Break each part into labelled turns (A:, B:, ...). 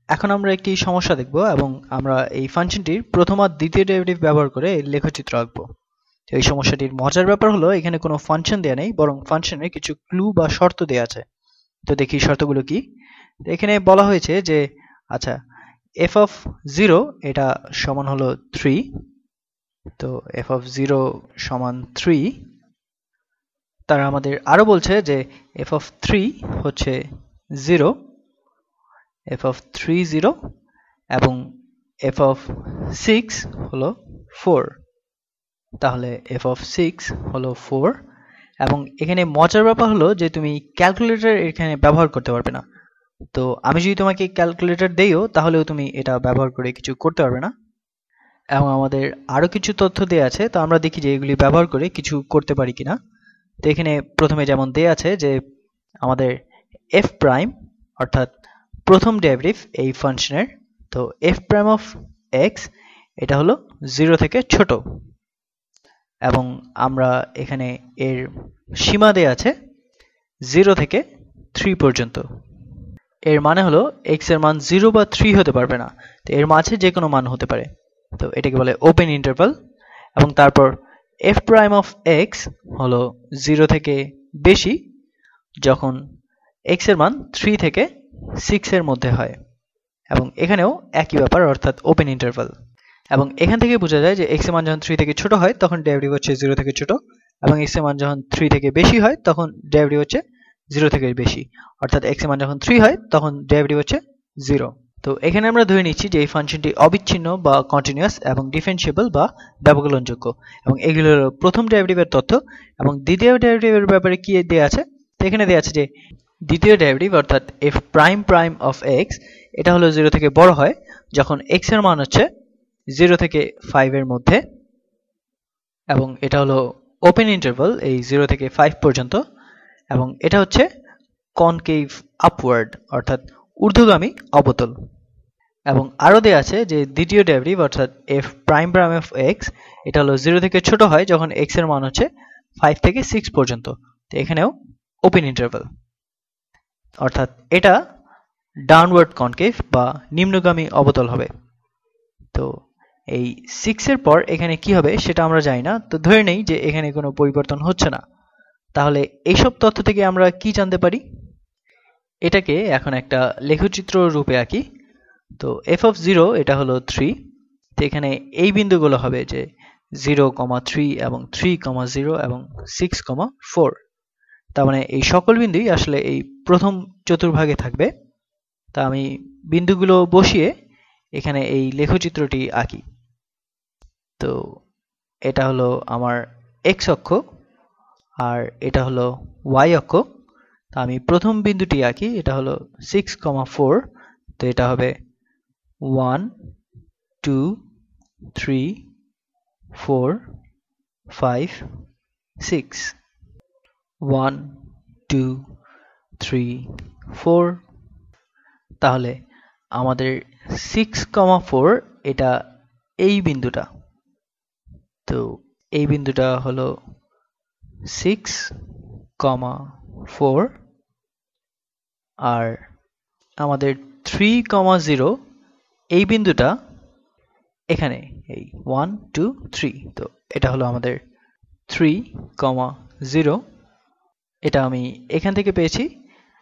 A: এখন আমরা একটি সমস্যা দেখব এবং আমরা এই ফাংশনটির প্রথম আর দ্বিতীয় ডেরিভেটিভ ব্যবহার করে এর লেখচিত্র আঁকবো। তো এই সমস্যাটির মজার ব্যাপার হলো এখানে কোনো ফাংশন দেয়া নেই, বরং ফাংশনের কিছু ক্লু বা শর্ত দেয়া আছে। তো দেখি শর্তগুলো কি। এখানে বলা হয়েছে যে আচ্ছা f of 0 এটা সমান হলো 3। তো f of 0 সমান 3। তারা আমাদের আরো বলছে যে f of 3 হচ্ছে 0, f of 3 0 এবং f of 6 হলো 4। তাহলে f of 6 হলো 4 এবং এখানে মজার ব্যাপার হলো যে তুমি ক্যালকুলেটর এখানে ব্যবহার করতে পারবে না। তো আমি যদি তোমাকে ক্যালকুলেটর দেইও তাহলেও তুমি এটা ব্যবহার করে কিছু করতে পারবে না। এবং আমাদের আরো কিছু তথ্য দেয়া আছে, তো আমরা দেখি যে এগুলি ব্যবহার করে কিছু করতে পারি কিনা। তো এখানে প্রথমে যেমন দেয়া আছে যে আমাদের f প্রাইম অর্থাৎ প্রথম ডেরিভেটিভ এই ফাংশনের, তো f প্রাইম অফ x এটা হলো 0 থেকে ছোট এবং আমরা এখানে এর সীমা দেয়া আছে 0 থেকে 3 পর্যন্ত। এর মানে হলো x এর মান 0 বা 3 হতে পারবে না, তো এর মাঝে যে কোনো মান হতে পারে। তো এটাকে বলে ওপেন ইন্টারভাল। এবং তারপর f প্রাইম অফ x হলো 0 থেকে বেশি যখন x এর মান 3 থেকে 6 এর মধ্যে হয়। এবং এখানেও একই ব্যাপার অর্থাৎ ওপেন ইন্টারভাল। এবং এখান থেকে বোঝা যায় যে x এর মান যখন 3 থেকে ছোট হয় তখন ডেরিভেটিভ হচ্ছে 0 থেকে ছোট, এবং x এর মান যখন 3 থেকে বেশি হয় তখন ডেরিভেটিভ হচ্ছে 0 থেকে বেশি, অর্থাৎ x এর মান যখন 3 হয় তখন ডেরিভেটিভ হচ্ছে 0। তো এখানে আমরা ধরে নিচ্ছি যে এই ফাংশনটি অবিচ্ছিন্ন বা কন্টিনিউয়াস এবং ডিফারেন্সিয়েবল বা ব্যবকলনযোগ্য, এবং এগুলো হলো প্রথম ডেরিভেটিভের তথ্য। এবং দ্বিতীয় ডেরিভেটিভের ব্যাপারে কি দেয়া আছে, তো এখানে দেয়া আছে যে দ্বিতীয় ডেরিভেটিভ অর্থাৎ f prime prime of x এটা হলো 0 থেকে বড় হয় যখন x এর মান হচ্ছে 0 থেকে 5 এর মধ্যে, এবং এটা হলো ওপেন ইন্টারভাল এই 0 থেকে 5 পর্যন্ত, এবং এটা হচ্ছে কনকেভ আপওয়ার্ড অর্থাৎ ঊর্ধ্বগামী অবতল। এবং আরো দেয়া আছে যে দ্বিতীয় ডেরিভেটিভ অর্থাৎ f prime prime of x এটা হলো 0 থেকে ছোট হয় যখন x এর মান হচ্ছে 5 থেকে 6 পর্যন্ত। তো এখানেও ওপেন ইন্টারভাল, অর্থাৎ এটা ডাউনওয়ার্ড কনকেভ বা নিম্নগামী অবতল হবে। তো এই 6 এর পর এখানে কি হবে সেটা আমরা জানি না, তো ধরে নেই যে এখানে কোনো পরিবর্তন হচ্ছে না। তাহলে এইসব তথ্য থেকে আমরা কি জানতে পারি, এটাকে এখন একটা লেখচিত্র রূপে আঁকি। তো f of 0 এটা হলো 3। তো এখানে এই বিন্দুগুলো হবে যে 0, 3 এবং 3, 0 এবং 6, 4। তার মানে এই সকল বিন্দুই আসলে এই প্রথম চতুর্ভাগে থাকবে। তা আমি বিন্দুগুলো বসিয়ে এখানে এই লেখচিত্রটি আঁকি। তো এটা হলো আমার x অক্ষ আর এটা হলো y অক্ষ। তো আমি প্রথম বিন্দুটি আঁকি, এটা হলো 6, 4। তো এটা হবে 1 2 3 4 5 6, 1 2 3 4। তাহলে আমাদের 6, 4 এটা এই বিন্দুটা। তো এই বিন্দুটা হলো 6, 4 আর আমাদের 3, 0 এই বিন্দুটা এখানে এই 1 2 3। তো এটা হলো আমাদের 3, 0। এটা আমি এখান থেকে পেয়েছি।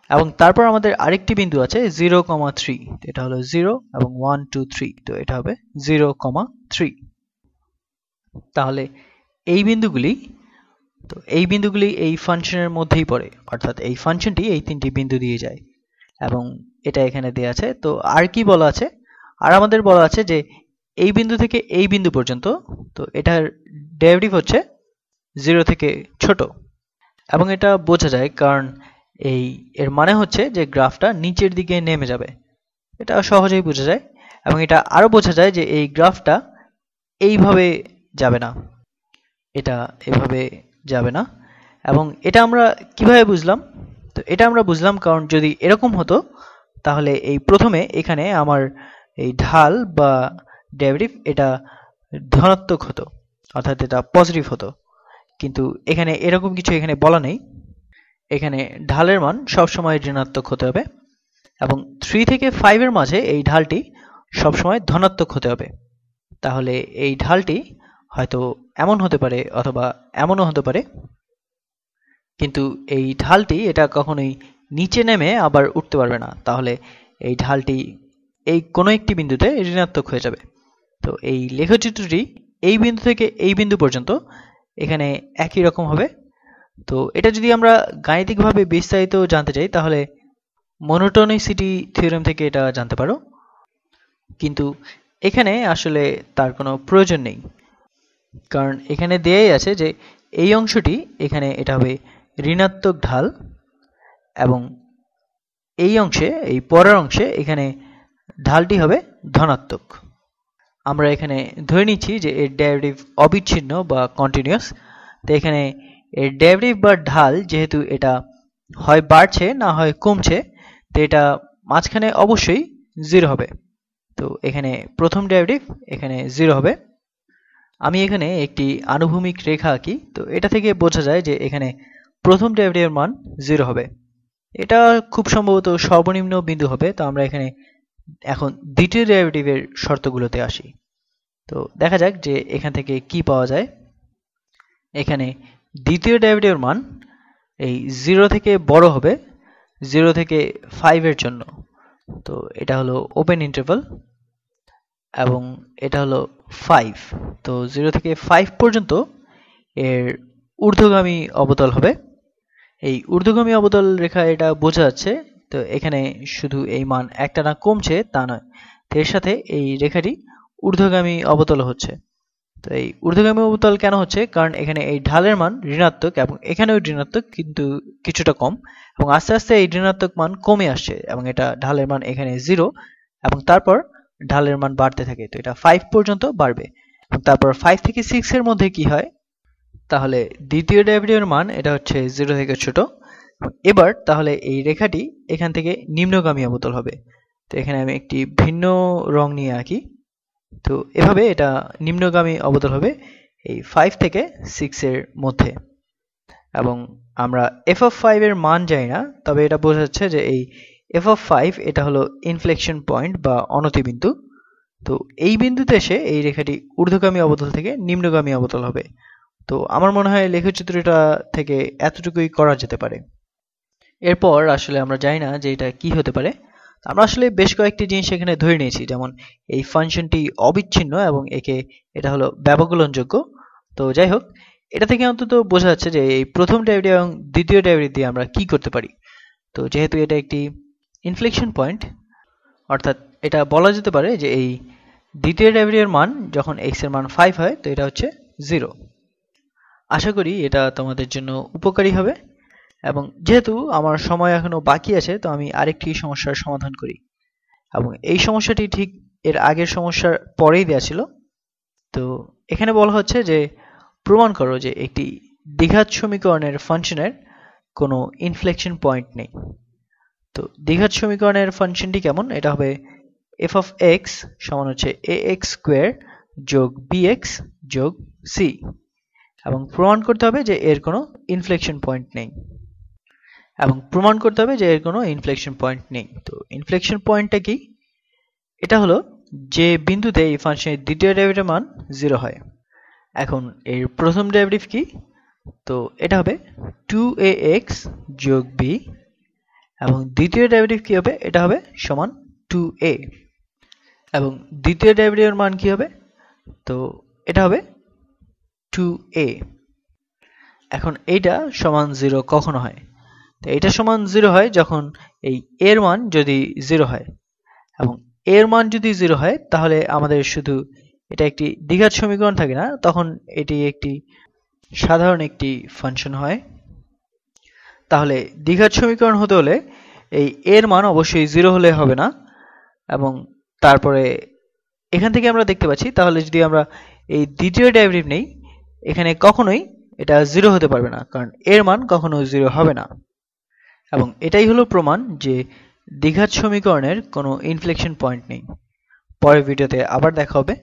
A: এবং তারপর আমাদের আরেকটি বিন্দু আছে 0, 3। এটা হলো 0 এবং 1 2 3। তো এটা হবে 0, 3। তাহলে এই বিন্দুগুলি এই ফাংশনের মধ্যেই পড়ে, অর্থাৎ এই ফাংশনটি এই তিনটি বিন্দু দিয়ে যায় এবং এটা এখানে দেয়া আছে। তো আর কি বলা আছে, আর আমাদের বলা আছে যে এই বিন্দু থেকে এই বিন্দু পর্যন্ত, তো এটার ডেরিভেটিভ হচ্ছে 0 থেকে ছোট। এবং এটা বোঝা যায় কারণ এর মানে হচ্ছে যে গ্রাফটা নিচের দিকে নেমে যাবে, এটা সহজেই বোঝা যায়। এবং এটা আরো বোঝা যায় যে এই গ্রাফটা এইভাবে যাবে না, এটা এভাবে যাবে না। এবং এটা আমরা কিভাবে বুঝলাম, তো এটা আমরা বুঝলাম কারণ যদি এরকম হতো তাহলে এই প্রথমে এখানে আমার এই ঢাল বা ডেরিভেটিভ এটা ধনাত্মক হতো, অর্থাৎ এটা পজিটিভ হতো। কিন্তু এখানে এরকম কিছু এখানে বলা নেই, এখানে ঢালের মান সবসময় ঋণাত্মক হতে হবে। এবং 3 থেকে 5 এর মাঝে এই ঢালটি সবসময় ধনাত্মক হতে হবে। তাহলে এই ঢালটি হয়তো এমন হতে পারে অথবা এমনও হতে পারে, কিন্তু এই ঢালটি এটা কখনোই নিচে নেমে আবার উঠতে পারবে না। তাহলে এই ঢালটি এই কোনো একটি বিন্দুতে ঋণাত্মক হয়ে যাবে। তো এই লেখচিত্রটি এই বিন্দু থেকে এই বিন্দু পর্যন্ত এখানে একই রকম হবে। তো এটা যদি আমরা গাণিতিকভাবে বিস্তারিত জানতে চাই তাহলে মনোটোনিসিটি থিওরেম থেকে এটা জানতে পারো, কিন্তু এখানে আসলে তার কোনো প্রয়োজন নেই, কারণ এখানে দেয়াই আছে যে এই অংশটি এখানে এটা হবে ঋণাত্মক ঢাল এবং এই অংশে, এই পরের অংশে এখানে ঢালটি হবে ধনাত্মক। আমরা এখানে ধরে নিচ্ছি যে এর ডেরিভেটিভ অবিচ্ছিন্ন বা কন্টিনিউয়াস। তো এখানে এর ডেরিভেটিভ বা ঢাল যেহেতু এটা হয় বাড়ছে না হয় কমছে, তো এটা মাঝখানে অবশ্যই 0 হবে। তো এখানে প্রথম ডেরিভেটিভ এখানে 0 হবে। আমি এখানে একটি আনুভূমিক রেখা আঁকি। তো এটা থেকে বোঝা যায় যে এখানে প্রথম ডেরিভেটিভের মান 0 হবে। এটা খুব সম্ভবত সর্বনিম্ন বিন্দু হবে। তো আমরা এখানে এখন দ্বিতীয় ডেরিভেটিভের শর্তগুলোতে আসি। তো দেখা যাক যে এখান থেকে কি পাওয়া যায়। এখানে দ্বিতীয় ডেরিভেটিভের মান এই 0 থেকে বড় হবে 0 থেকে 5 এর জন্য। তো এটা হলো ওপেন ইন্টারভাল এবং এটা হলো 5। তো 0 থেকে 5 পর্যন্ত এর ঊর্ধ্বগামী অবতল হবে। এই ঊর্ধ্বগামী অবতল রেখা এটা বোঝা যাচ্ছে। তো এখানে শুধু এই মান একটানা কমছে তা নয়, এর সাথে এই রেখাটি ঊর্ধ্বগামী অবতল হচ্ছে। তো এই ঊর্ধ্বগামী অবতল কেন হচ্ছে? কারণ এখানে এই ঢালের মান ঋণাত্মক এবং এখানেও ঋণাত্মক, কিন্তু কিছুটা কম, এবং আস্তে আস্তে এই ঋণাত্মক মান কমে আসছে এবং এটা ঢালের মান এখানে 0 এবং তারপর ঢালের মান বাড়তে থাকে। তো এটা 5 পর্যন্ত বাড়বে এবং তারপর 5 থেকে 6 এর মধ্যে কি হয়, তাহলে দ্বিতীয় ডেরিভেটিভের মান এটা হচ্ছে 0 থেকে ছোট। এবার তাহলে এই রেখাটি এখান থেকে নিম্নগামী অবতল হবে। তো এখানে আমি একটি ভিন্ন রং নিয়ে আঁকি। তো এভাবে এটা নিম্নগামী অবতল হবে এই 5 থেকে 6 এর মধ্যে। এবং আমরা f(5) এর মান জানি না, তবে এটা বোঝা যাচ্ছে যে এই f(5) এটা হলো ইনফ্লেকশন পয়েন্ট বা অনতিবিন্দু। তো এই বিন্দুতে এসে এই রেখাটি ঊর্ধ্বগামী অবতল থেকে নিম্নগামী অবতল হবে। তো আমার মনে হয় লেখচিত্রটা থেকে এতটুকুই করা যেতে পারে। এরপর আসলে আমরা জানি না যে এটা কি হতে পারে। আমরা আসলে বেশ কয়েকটি জিনিস এখানে ধরে নিয়েছি, যেমন এই ফাংশনটি অবিচ্ছিন্ন এবং এটা হলো ব্যবকলনযোগ্য। তো যাই হোক, এটা থেকে অন্তত বোঝা যাচ্ছে যে এই প্রথম ডেরিভেটিভ এবং দ্বিতীয় ডেরিভেটিভ দিয়ে আমরা কি করতে পারি। তো যেহেতু এটা একটি ইনফ্লেকশন পয়েন্ট, অর্থাৎ এটা বলা যেতে পারে যে এই দ্বিতীয় ডেরিভেটিভের মান যখন x এর মান 5 হয় তো এটা হচ্ছে 0। আশা করি এটা তোমাদের জন্য উপকারী হবে। এবং যেহেতু আমার সময় এখনো বাকি আছে, তো আমি আরেকটি সমস্যার সমাধান করি। এবং এই সমস্যাটি ঠিক এর আগের সমস্যার পরেই দেয়া ছিল। তো এখানে বলা হচ্ছে যে প্রমাণ করো যে একটি দ্বিঘাত সমীকরণের ফাংশনের কোনো ইনফ্লেকশন পয়েন্ট নেই। তো দ্বিঘাত সমীকরণের ফাংশনটি কেমন? এটা হবে f of x সমান হচ্ছে ax স্কোয়ার যোগ bx যোগ c, এবং প্রমাণ করতে হবে যে এর কোনো ইনফ্লেকশন পয়েন্ট নেই। তো ইনফ্লেকশন পয়েন্টটা কি? এটা হলো যে বিন্দুতে এই ফাংশনের দ্বিতীয় ডেরিভেটিভের মান 0 হয়। এখন এর প্রথম ডেরিভেটিভ কি? তো এটা হবে 2ax যোগ b, এবং দ্বিতীয় ডেরিভেটিভ কি হবে? এটা হবে সমান 2a, এবং দ্বিতীয় ডেরিভেটিভের মান কি হবে? তো এটা হবে 2a। এখন এইটা সমান 0 কখনো হয়? তো এটা সমান 0 হয় যখন এই এর মান যদি 0 হয়, এবং এর মান যদি 0 হয় তাহলে আমাদের শুধু এটা একটি দ্বিঘাত সমীকরণ থাকে না, তখন এটি একটি সাধারণ একটি ফাংশন হয়। তাহলে দ্বিঘাত সমীকরণ হতে হলে এই এর মান অবশ্যই 0 হলে হবে না। এবং তারপরে এখান থেকে আমরা দেখতে পাচ্ছি, তাহলে যদি আমরা এই দ্বিতীয় ডেরিভেটিভ নেই, এখানে কখনোই এটা 0 হতে পারবে না, কারণ এর মান কখনো 0 হবে না। এবং এটাই হলো প্রমাণ যে দ্বিঘাত সমীকরণের কোনো ইনফ্লেকশন পয়েন্ট নেই। পরের ভিডিওতে আবার দেখা হবে।